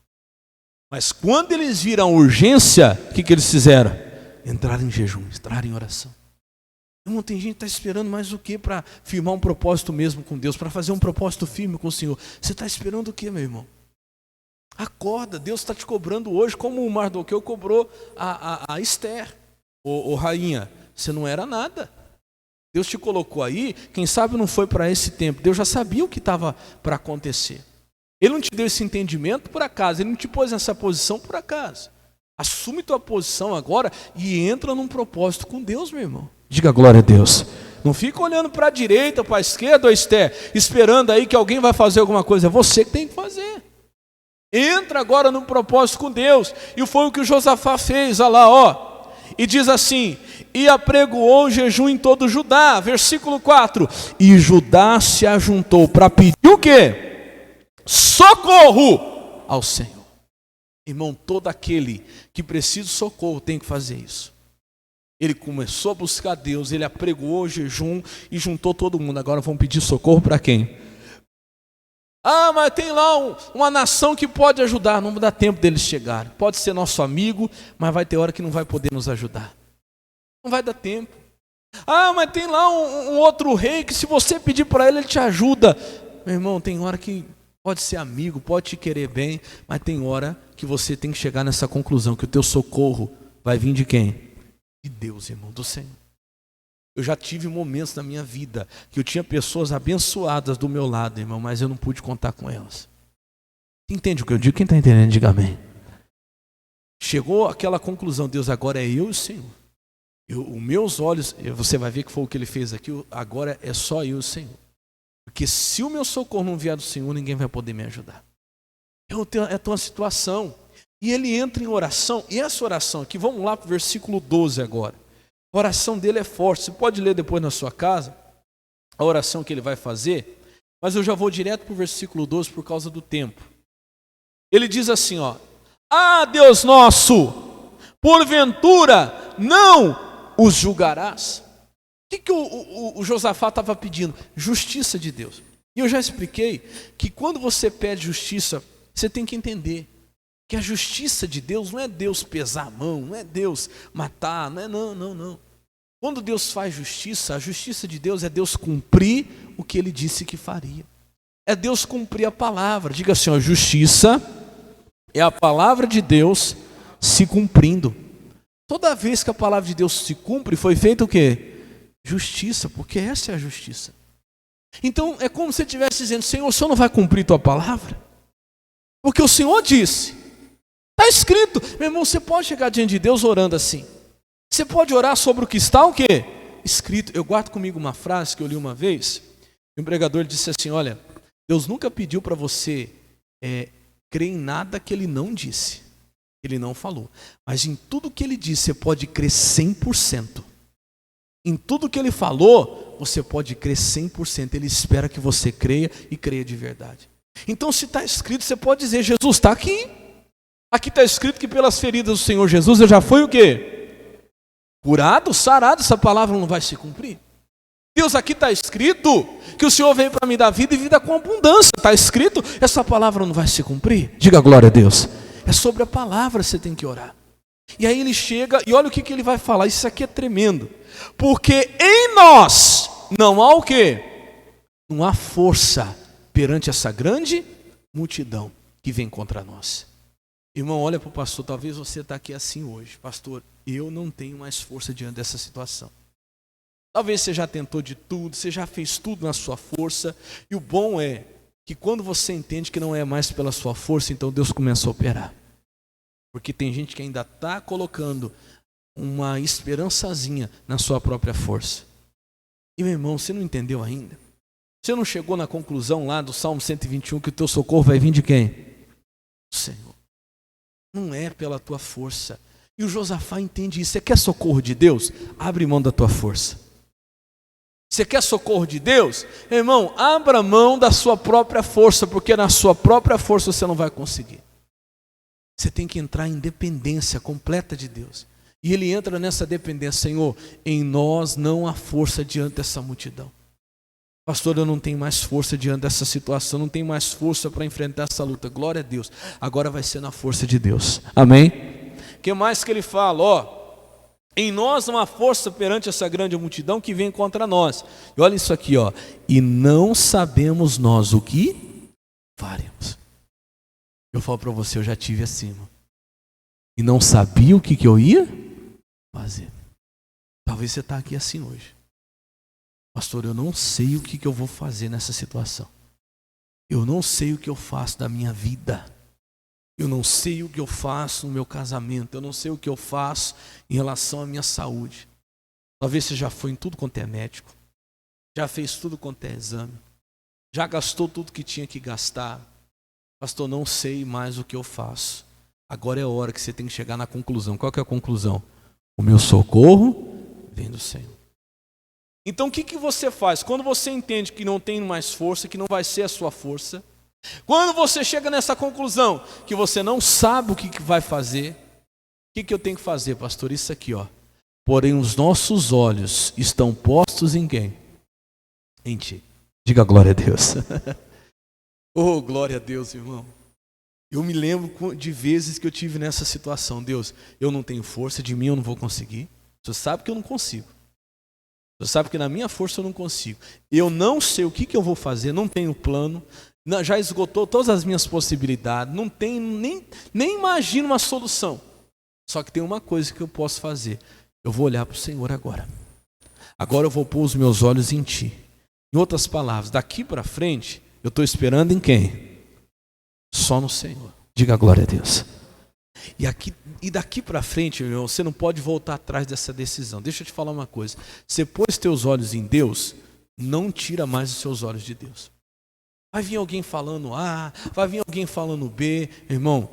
Mas quando eles viram a urgência, o que eles fizeram? Entraram em jejum, entraram em oração. Irmão, tem gente que está esperando mais o que para firmar um propósito mesmo com Deus, para fazer um propósito firme com o Senhor. Você está esperando o que, meu irmão? Acorda, Deus está te cobrando hoje, como o Mardoqueu cobrou a Esther. Ô rainha, você não era nada. Deus te colocou aí, quem sabe não foi para esse tempo. Deus já sabia o que estava para acontecer. Ele não te deu esse entendimento por acaso, ele não te pôs nessa posição por acaso. Assume tua posição agora e entra num propósito com Deus, meu irmão. Diga glória a Deus. Não fica olhando para a direita, para a esquerda, ou Esther, esperando aí que alguém vai fazer alguma coisa. É você que tem que fazer. Entra agora no propósito com Deus. E foi o que o Josafá fez, olha lá, e diz assim, e apregoou o jejum em todo Judá, versículo 4, e Judá se ajuntou para pedir o quê? Socorro ao Senhor. Irmão, todo aquele que precisa de socorro tem que fazer isso. Ele começou a buscar Deus, ele apregoou o jejum e juntou todo mundo. Agora vão pedir socorro para quem? Ah, mas tem lá uma nação que pode ajudar. Não dá tempo deles chegarem. Pode ser nosso amigo, mas vai ter hora que não vai poder nos ajudar. Não vai dar tempo. Ah, mas tem lá um outro rei que se você pedir para ele, ele te ajuda. Meu irmão, tem hora que pode ser amigo, pode te querer bem, mas tem hora que você tem que chegar nessa conclusão, que o teu socorro vai vir de quem? De Deus, irmão, do Senhor. Eu já tive momentos na minha vida que eu tinha pessoas abençoadas do meu lado, irmão, mas eu não pude contar com elas. Entende o que eu digo? Quem está entendendo, diga amém. Chegou aquela conclusão, Deus, agora é eu e o Senhor. Os meus olhos, você vai ver que foi o que ele fez aqui, agora é só eu e o Senhor. Porque se o meu socorro não vier do Senhor, ninguém vai poder me ajudar. É a tua situação. E ele entra em oração, e essa oração aqui, vamos lá para o versículo 12 agora. A oração dele é forte, você pode ler depois na sua casa, a oração que ele vai fazer. Mas eu já vou direto para o versículo 12 por causa do tempo. Ele diz assim, ó: ah, Deus nosso, porventura não os julgarás? O que o Josafá estava pedindo? Justiça de Deus. E eu já expliquei que quando você pede justiça, você tem que entender que a justiça de Deus não é Deus pesar a mão, não é Deus matar, não. Quando Deus faz justiça, a justiça de Deus é Deus cumprir o que Ele disse que faria. É Deus cumprir a palavra. Diga assim, ó, justiça é a palavra de Deus se cumprindo. Toda vez que a palavra de Deus se cumpre, foi feito o quê? Justiça, porque essa é a justiça. Então é como se você estivesse dizendo: Senhor, o Senhor não vai cumprir tua palavra? Porque o Senhor disse, está escrito. Meu irmão, você pode chegar diante de Deus orando assim. Você pode orar sobre o que está o quê? Escrito. Eu guardo comigo uma frase que eu li uma vez. O pregador disse assim: olha, Deus nunca pediu para você crer em nada que Ele não disse. Ele não falou. Mas em tudo que Ele disse, você pode crer 100%. Em tudo que Ele falou, você pode crer 100%. Ele espera que você creia e creia de verdade. Então, se está escrito, você pode dizer: Jesus está aqui. Aqui está escrito que pelas feridas do Senhor Jesus eu já fui o quê? Curado, sarado. Essa palavra não vai se cumprir. Deus, aqui está escrito que o Senhor veio para me dar vida e vida com abundância. Está escrito, essa palavra não vai se cumprir. Diga glória a Deus. É sobre a palavra que você tem que orar. E aí ele chega e olha o que ele vai falar. Isso aqui é tremendo. Porque em nós não há o quê? Não há força perante essa grande multidão que vem contra nós. Irmão, olha para o pastor. Talvez você está aqui assim hoje. Pastor, eu não tenho mais força diante dessa situação. Talvez você já tentou de tudo, você já fez tudo na sua força. E o bom é que quando você entende que não é mais pela sua força, então Deus começa a operar. Porque tem gente que ainda está colocando uma esperançazinha na sua própria força. E meu irmão, você não entendeu ainda? Você não chegou na conclusão lá do Salmo 121 que o teu socorro vai vir de quem? Do Senhor. Não é pela tua força. E o Josafá entende isso. Você quer socorro de Deus? Abre mão da tua força. Você quer socorro de Deus? Irmão, abra mão da sua própria força, porque na sua própria força você não vai conseguir. Você tem que entrar em dependência completa de Deus. E ele entra nessa dependência: Senhor, em nós não há força diante dessa multidão. Pastor, eu não tenho mais força diante dessa situação, não tenho mais força para enfrentar essa luta. Glória a Deus. Agora vai ser na força de Deus. Amém? O que mais que ele fala? Em nós não há força perante essa grande multidão que vem contra nós. E olha isso aqui, e não sabemos nós o que faremos. Eu falo para você, eu já tive acima. E não sabia o que eu ia fazer. Talvez você está aqui assim hoje. Pastor, eu não sei o que eu vou fazer nessa situação. Eu não sei o que eu faço da minha vida. Eu não sei o que eu faço no meu casamento. Eu não sei o que eu faço em relação à minha saúde. Talvez você já foi em tudo quanto é médico. Já fez tudo quanto é exame. Já gastou tudo que tinha que gastar. Pastor, não sei mais o que eu faço. Agora é a hora que você tem que chegar na conclusão. Qual que é a conclusão? O meu socorro vem do Senhor. Então o que você faz? Quando você entende que não tem mais força, que não vai ser a sua força, quando você chega nessa conclusão que você não sabe o que vai fazer, o que eu tenho que fazer, pastor? Isso aqui, porém os nossos olhos estão postos em quem? Em ti. Diga glória a Deus. Oh, glória a Deus, irmão. Eu me lembro de vezes que eu tive nessa situação. Deus, eu não tenho força, de mim eu não vou conseguir. Você sabe que eu não consigo. Você sabe que na minha força eu não consigo. Eu não sei o que eu vou fazer, não tenho plano. Já esgotou todas as minhas possibilidades. Não tenho, nem imagino uma solução. Só que tem uma coisa que eu posso fazer. Eu vou olhar para o Senhor agora. Agora eu vou pôr os meus olhos em Ti. Em outras palavras, daqui para frente, eu estou esperando em quem? Só no Senhor. Diga glória a Deus. E daqui para frente, meu irmão, você não pode voltar atrás dessa decisão. Deixa eu te falar uma coisa. Você pôs teus olhos em Deus, não tira mais os seus olhos de Deus. Vai vir alguém falando A, vai vir alguém falando B. Irmão,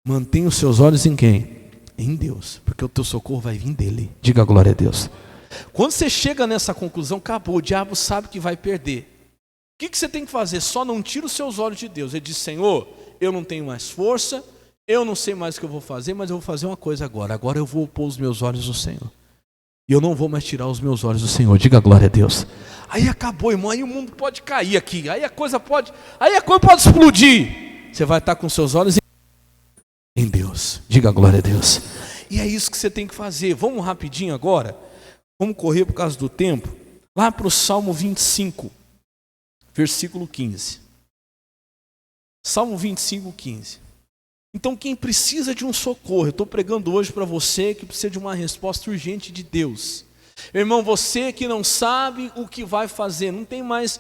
mantenha os seus olhos em quem? Em Deus, porque o teu socorro vai vir dele. Diga glória a Deus. Quando você chega nessa conclusão, acabou, o diabo sabe que vai perder. que você tem que fazer? Só não tira os seus olhos de Deus. Ele diz: Senhor, eu não tenho mais força, eu não sei mais o que eu vou fazer, mas eu vou fazer uma coisa agora. Agora eu vou pôr os meus olhos no Senhor. E eu não vou mais tirar os meus olhos do Senhor. Diga glória a Deus. Aí acabou, irmão. Aí o mundo pode cair aqui. Aí a coisa pode explodir. Você vai estar com seus olhos em Deus. Diga glória a Deus. E é isso que você tem que fazer. Vamos rapidinho agora. Vamos correr por causa do tempo. Lá para o Salmo 25, versículo 15. Salmo 25, 15. Então quem precisa de um socorro, eu estou pregando hoje para você que precisa de uma resposta urgente de Deus. Meu irmão, você que não sabe o que vai fazer, não tem mais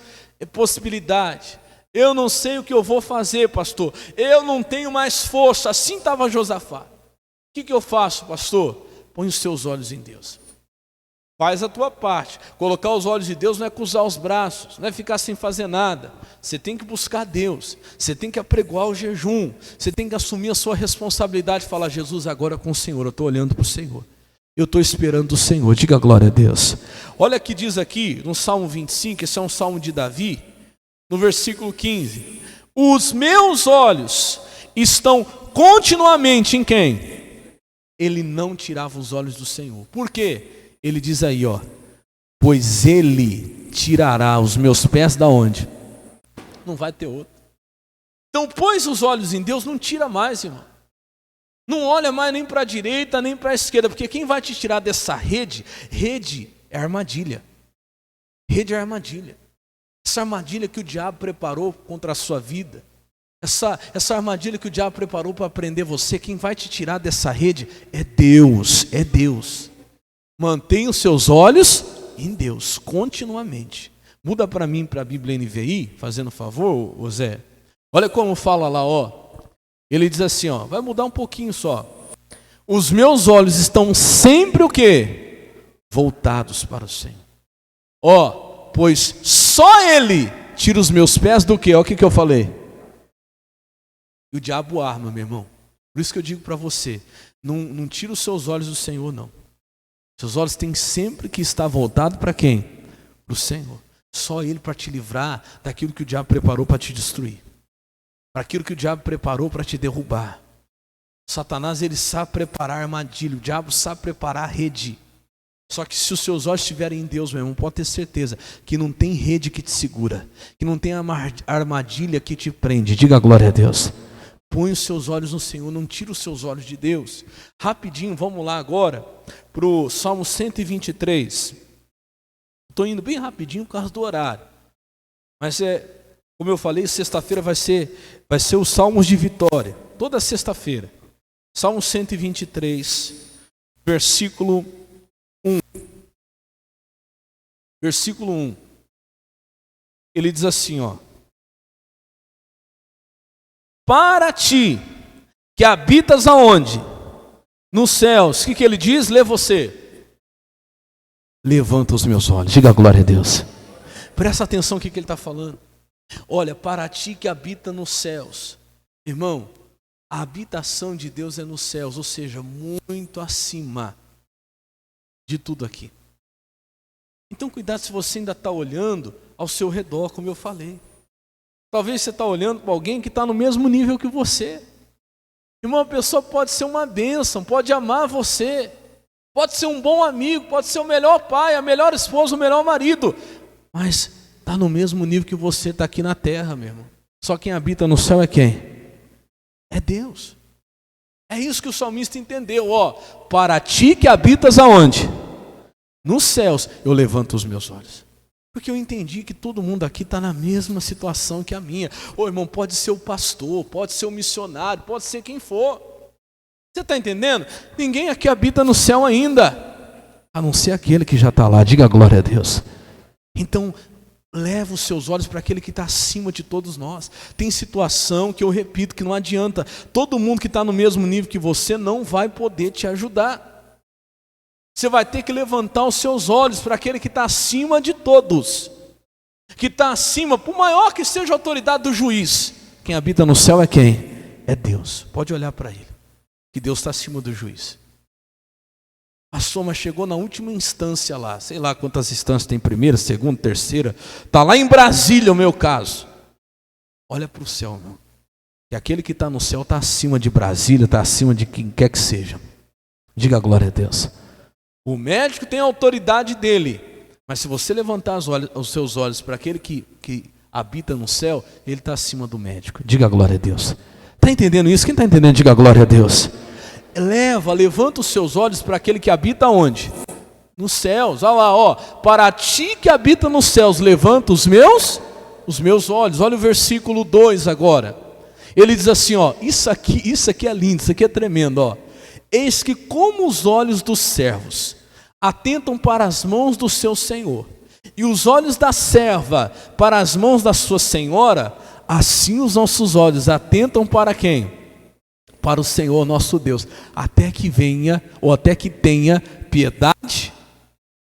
possibilidade. Eu não sei o que eu vou fazer, pastor. Eu não tenho mais força. Assim estava Josafá. O que eu faço, pastor? Põe os seus olhos em Deus. Faz a tua parte. Colocar os olhos de Deus não é cruzar os braços, não é ficar sem fazer nada. Você tem que buscar Deus, você tem que apregoar o jejum, você tem que assumir a sua responsabilidade e falar: Jesus, agora com o Senhor, eu estou olhando para o Senhor, eu estou esperando o Senhor. Diga glória a Deus. Olha que diz aqui no Salmo 25, esse é um salmo de Davi, no versículo 15: os meus olhos estão continuamente em quem? Ele não tirava os olhos do Senhor. Por quê? Ele diz aí, pois Ele tirará os meus pés da onde? Não vai ter outro. Então, pôs os olhos em Deus, não tira mais, irmão. Não olha mais nem para a direita, nem para a esquerda, porque quem vai te tirar dessa rede? Rede é armadilha. Rede é armadilha. Essa armadilha que o diabo preparou contra a sua vida, essa armadilha que o diabo preparou para prender você, quem vai te tirar dessa rede é Deus, é Deus. Mantenha os seus olhos em Deus, continuamente. Muda para mim, para a Bíblia NVI, fazendo favor, ô Zé. Olha como fala lá, Ele diz assim, vai mudar um pouquinho só. Os meus olhos estão sempre o quê? Voltados para o Senhor. Pois só Ele tira os meus pés do quê? Olha o que eu falei. E o diabo arma, meu irmão. Por isso que eu digo para você, não tira os seus olhos do Senhor, não. Seus olhos têm sempre que estar voltados para quem? Para o Senhor. Só Ele para te livrar daquilo que o diabo preparou para te destruir. Para aquilo que o diabo preparou para te derrubar. Satanás, ele sabe preparar armadilha. O diabo sabe preparar rede. Só que se os seus olhos estiverem em Deus, meu irmão, pode ter certeza que não tem rede que te segura. Que não tem armadilha que te prende. Diga glória a Deus. Põe os seus olhos no Senhor, não tira os seus olhos de Deus. Rapidinho, vamos lá agora para o Salmo 123. Estou indo bem rapidinho por causa do horário. Mas como eu falei, sexta-feira vai ser os Salmos de Vitória. Toda sexta-feira. Salmo 123, versículo 1. Versículo 1. Ele diz assim, para ti, que habitas aonde? Nos céus. O que ele diz? Lê você. Levanta os meus olhos. Diga glória a Deus. Presta atenção no que ele está falando. Olha, para ti que habita nos céus. Irmão, a habitação de Deus é nos céus, ou seja, muito acima de tudo aqui. Então cuidado se você ainda está olhando ao seu redor, como eu falei. Talvez você está olhando para alguém que está no mesmo nível que você. Irmão, a pessoa pode ser uma bênção, pode amar você, pode ser um bom amigo, pode ser o melhor pai, a melhor esposa, o melhor marido, mas está no mesmo nível que você está aqui na terra, meu irmão. Só quem habita no céu é quem? É Deus. É isso que o salmista entendeu. Para ti que habitas aonde? Nos céus, eu levanto os meus olhos. Porque eu entendi que todo mundo aqui está na mesma situação que a minha. Irmão, pode ser o pastor, pode ser o missionário, pode ser quem for. Você está entendendo? Ninguém aqui habita no céu ainda, a não ser aquele que já está lá. Diga glória a Deus. Então, leva os seus olhos para aquele que está acima de todos nós. Tem situação que eu repito que não adianta. Todo mundo que está no mesmo nível que você não vai poder te ajudar. Você vai ter que levantar os seus olhos para aquele que está acima de todos. Que está acima, por maior que seja a autoridade do juiz. Quem habita no céu é quem? É Deus. Pode olhar para ele. Que Deus está acima do juiz. Passou, mas chegou na última instância lá. Sei lá quantas instâncias tem, primeira, segunda, terceira. Está lá em Brasília o meu caso. Olha para o céu, meu. E aquele que está no céu está acima de Brasília, está acima de quem quer que seja. Diga glória a Deus. O médico tem a autoridade dele. Mas se você levantar os seus olhos para aquele que habita no céu, ele está acima do médico. Diga glória a Deus. Está entendendo isso? Quem está entendendo, diga glória a Deus. Levanta os seus olhos para aquele que habita onde? Nos céus. Olha lá, ó. Para ti que habita nos céus, levanta os meus olhos. Olha o versículo 2 agora. Ele diz assim, ó, isso aqui é lindo, isso aqui é tremendo, ó. Eis que como os olhos dos servos atentam para as mãos do seu senhor, e os olhos da serva para as mãos da sua senhora, assim os nossos olhos atentam para quem? Para o Senhor nosso Deus, até que venha, ou até que tenha piedade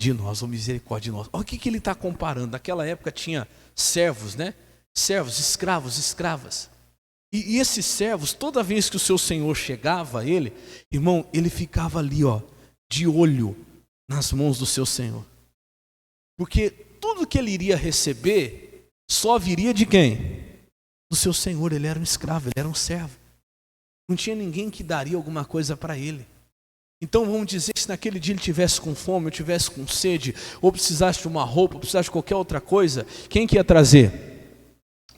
de nós, ou misericórdia de nós. Olha o que ele está comparando. Naquela época tinha servos, né? Servos, escravos, escravas. E esses servos, toda vez que o seu senhor chegava a ele, irmão, ele ficava ali, ó, de olho nas mãos do seu senhor. Porque tudo que ele iria receber, só viria de quem? Do seu senhor. Ele era um escravo, ele era um servo. Não tinha ninguém que daria alguma coisa para ele. Então vamos dizer, se naquele dia ele tivesse com fome, ou tivesse com sede, ou precisasse de uma roupa, ou precisasse de qualquer outra coisa, quem que ia trazer?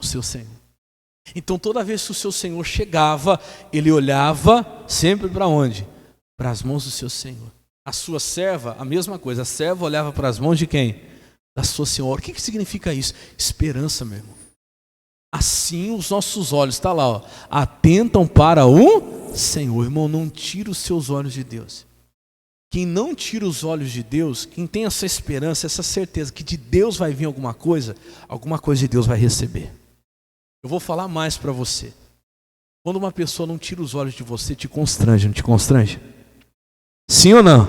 O seu senhor. Então toda vez que o seu senhor chegava, ele olhava sempre para onde? Para as mãos do seu senhor. A sua serva, a mesma coisa, a serva olhava para as mãos de quem? Da sua senhora. O que significa isso? Esperança, meu irmão. Assim os nossos olhos, está lá, ó, atentam para o Senhor. Irmão, não tira os seus olhos de Deus. Quem não tira os olhos de Deus, quem tem essa esperança, essa certeza que de Deus vai vir alguma coisa de Deus vai receber. Eu vou falar mais para você. Quando uma pessoa não tira os olhos de você, te constrange, não te constrange? Sim ou não?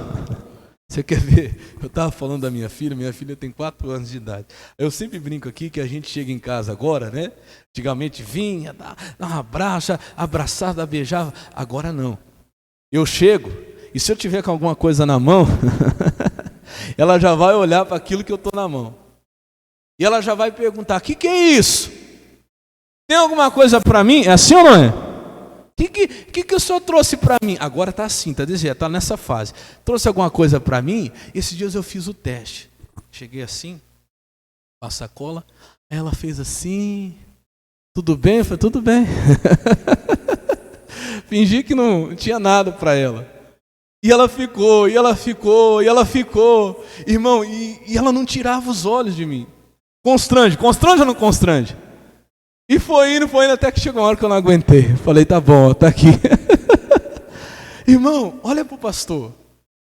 Você quer ver? Eu estava falando da minha filha tem 4 anos de idade. Eu sempre brinco aqui que a gente chega em casa agora, né? Antigamente vinha, dá um abraço, abraçava, beijava. Agora não. Eu chego e se eu tiver com alguma coisa na mão, ela já vai olhar para aquilo que eu estou na mão. E ela já vai perguntar, o que é isso? Tem alguma coisa para mim? É assim ou não é? O que o senhor trouxe para mim? Agora está assim, está nessa fase. Trouxe alguma coisa para mim? Esses dias eu fiz o teste. Cheguei assim, com a sacola, aí ela fez assim, tudo bem? Eu falei, tudo bem. Fingi que não tinha nada para ela. E ela ficou. Irmão, e ela não tirava os olhos de mim. Constrange ou não constrange? E foi indo, até que chegou uma hora que eu não aguentei. Falei, tá bom, tá aqui. Irmão, olha para o pastor.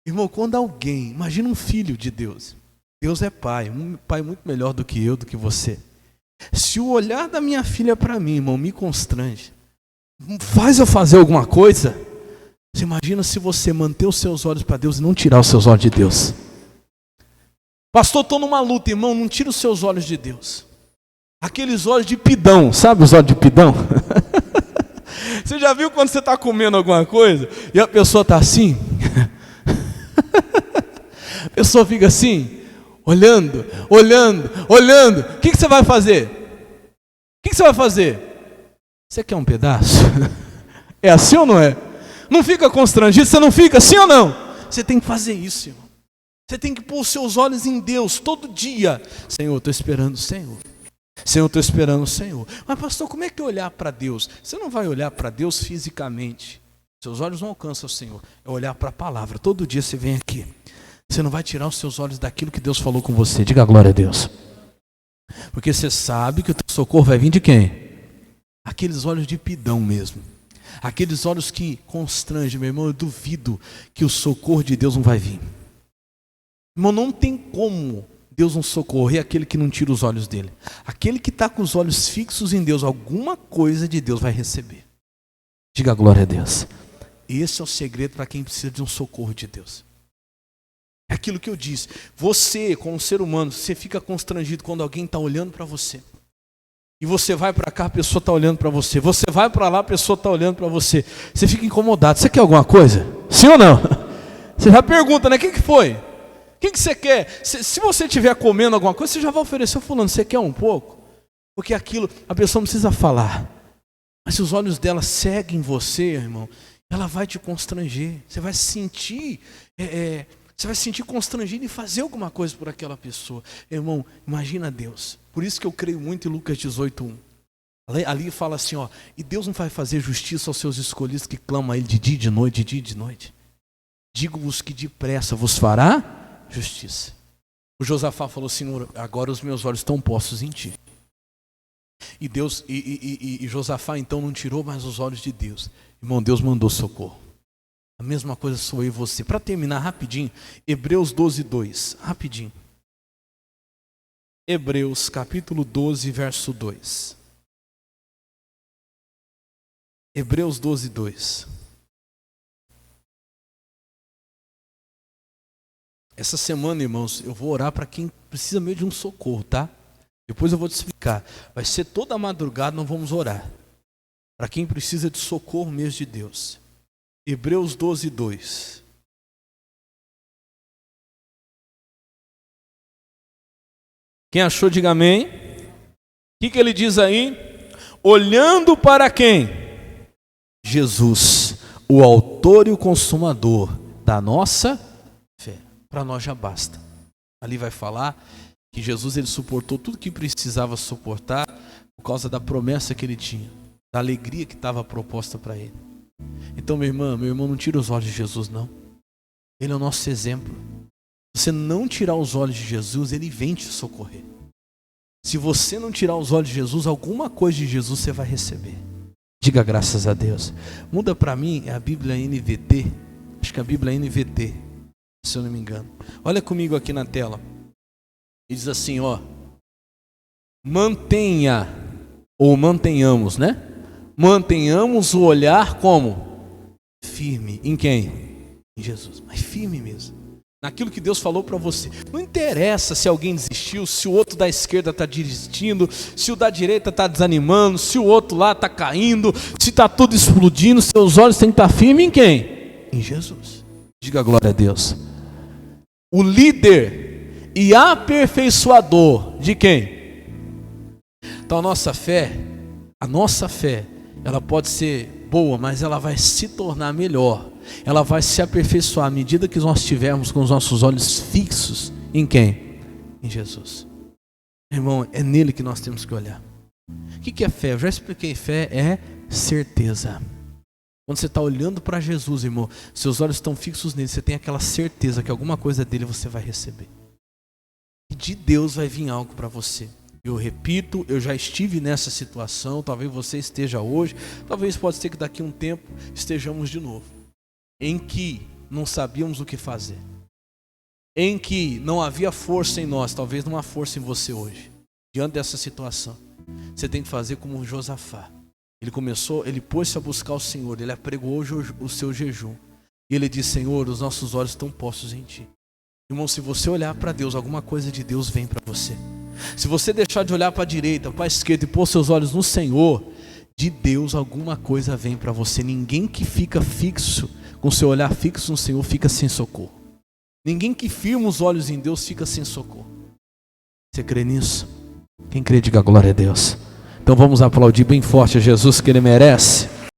Irmão, quando alguém, imagina um filho de Deus. Deus é pai, um pai muito melhor do que eu, do que você. Se o olhar da minha filha para mim, irmão, me constrange, faz eu fazer alguma coisa, você imagina se você manter os seus olhos para Deus e não tirar os seus olhos de Deus. Pastor, estou numa luta, irmão, não tira os seus olhos de Deus. Aqueles olhos de pidão, sabe os olhos de pidão? Você já viu quando você está comendo alguma coisa e a pessoa está assim? A pessoa fica assim, olhando. O que você vai fazer? Você quer um pedaço? É assim ou não é? Não fica constrangido? Você não fica assim ou não? Você tem que fazer isso, irmão. Você tem que pôr os seus olhos em Deus todo dia. Senhor, estou esperando o Senhor. Senhor, estou esperando o Senhor. Mas pastor, como é que eu olhar para Deus? Você não vai olhar para Deus fisicamente. Seus olhos não alcançam o Senhor. É olhar para a palavra. Todo dia você vem aqui. Você não vai tirar os seus olhos daquilo que Deus falou com você. Diga glória a Deus. Porque você sabe que o teu socorro vai vir de quem? Aqueles olhos de pidão mesmo. Aqueles olhos que constrangem, meu irmão. Eu duvido que o socorro de Deus não vai vir. Irmão, não tem como Deus não socorrer aquele que não tira os olhos dele. Aquele que está com os olhos fixos em Deus, alguma coisa de Deus vai receber. Diga glória a Deus. Esse é o segredo para quem precisa de um socorro de Deus. É aquilo que eu disse. Você, como ser humano, você fica constrangido quando alguém está olhando para você. E você vai para cá, a pessoa está olhando para você. Você vai para lá, a pessoa está olhando para você. Você fica incomodado. Você quer alguma coisa? Sim ou não? Você já pergunta, né? O que foi? O que você quer? Se você estiver comendo alguma coisa, você já vai oferecer ao fulano. Você quer um pouco? Porque aquilo, a pessoa não precisa falar. Mas se os olhos dela seguem você, irmão, ela vai te constranger. Você vai se sentir, você vai se sentir constrangido em fazer alguma coisa por aquela pessoa. Irmão, imagina Deus. Por isso que eu creio muito em Lucas 18:1. Ali fala assim, ó, e Deus não vai fazer justiça aos seus escolhidos que clamam a Ele de dia e de noite, de dia e de noite. Digo-vos que depressa vos fará justiça. O Josafá falou, Senhor, agora os meus olhos estão postos em Ti. E Deus, e Josafá então não tirou mais os olhos de Deus. Irmão, Deus mandou socorro. A mesma coisa sou eu e você. Para terminar rapidinho, Hebreus 12:2. Rapidinho. Hebreus capítulo 12, verso 2. Hebreus 12:2. Essa semana, irmãos, eu vou orar para quem precisa meio de um socorro, tá? Depois eu vou te explicar. Vai ser toda a madrugada, nós vamos orar. Para quem precisa de socorro mesmo de Deus. Hebreus 12:2. Quem achou, diga amém. O que ele diz aí? Olhando para quem? Jesus, o autor e o consumador da nossa fé. Para nós já basta. Ali vai falar que Jesus ele suportou tudo que precisava suportar por causa da promessa que ele tinha, da alegria que estava proposta para ele. Então, meu irmão, não tira os olhos de Jesus, não. Ele é o nosso exemplo. Se você não tirar os olhos de Jesus, ele vem te socorrer. Se você não tirar os olhos de Jesus, alguma coisa de Jesus você vai receber. Diga graças a Deus. Muda para mim a Bíblia NVT. Acho que a Bíblia NVT, se eu não me engano. Olha comigo aqui na tela. Ele diz assim, ó. Mantenha, ou mantenhamos, né? Mantenhamos o olhar como? Firme. Em quem? Em Jesus. Mas firme mesmo. Naquilo que Deus falou para você. Não interessa se alguém desistiu, se o outro da esquerda está desistindo, se o da direita está desanimando, se o outro lá está caindo, se está tudo explodindo, seus olhos têm que estar firmes em quem? Em Jesus. Diga glória a Deus. O líder e aperfeiçoador de quem? Então a nossa fé, ela pode ser boa, mas ela vai se tornar melhor. Ela vai se aperfeiçoar à medida que nós estivermos com os nossos olhos fixos em quem? Em Jesus. Irmão, é nele que nós temos que olhar. O que é fé? Eu já expliquei, fé é certeza. Quando você está olhando para Jesus, irmão, seus olhos estão fixos nele, você tem aquela certeza que alguma coisa dele você vai receber. E de Deus vai vir algo para você. Eu repito, eu já estive nessa situação, talvez você esteja hoje, talvez pode ser que daqui a um tempo estejamos de novo. Em que não sabíamos o que fazer, em que não havia força em nós, talvez não há força em você hoje, diante dessa situação, você tem que fazer como Josafá. Ele pôs-se a buscar o Senhor, ele apregoou o seu jejum, e ele disse, Senhor, os nossos olhos estão postos em Ti. Irmão, se você olhar para Deus, alguma coisa de Deus vem para você. Se você deixar de olhar para a direita, para a esquerda e pôr seus olhos no Senhor, de Deus alguma coisa vem para você. Ninguém que fica fixo, com seu olhar fixo no Senhor, fica sem socorro. Ninguém que firma os olhos em Deus fica sem socorro. Você crê nisso? Quem crê, diga glória a Deus. Então vamos aplaudir bem forte a Jesus, que Ele merece.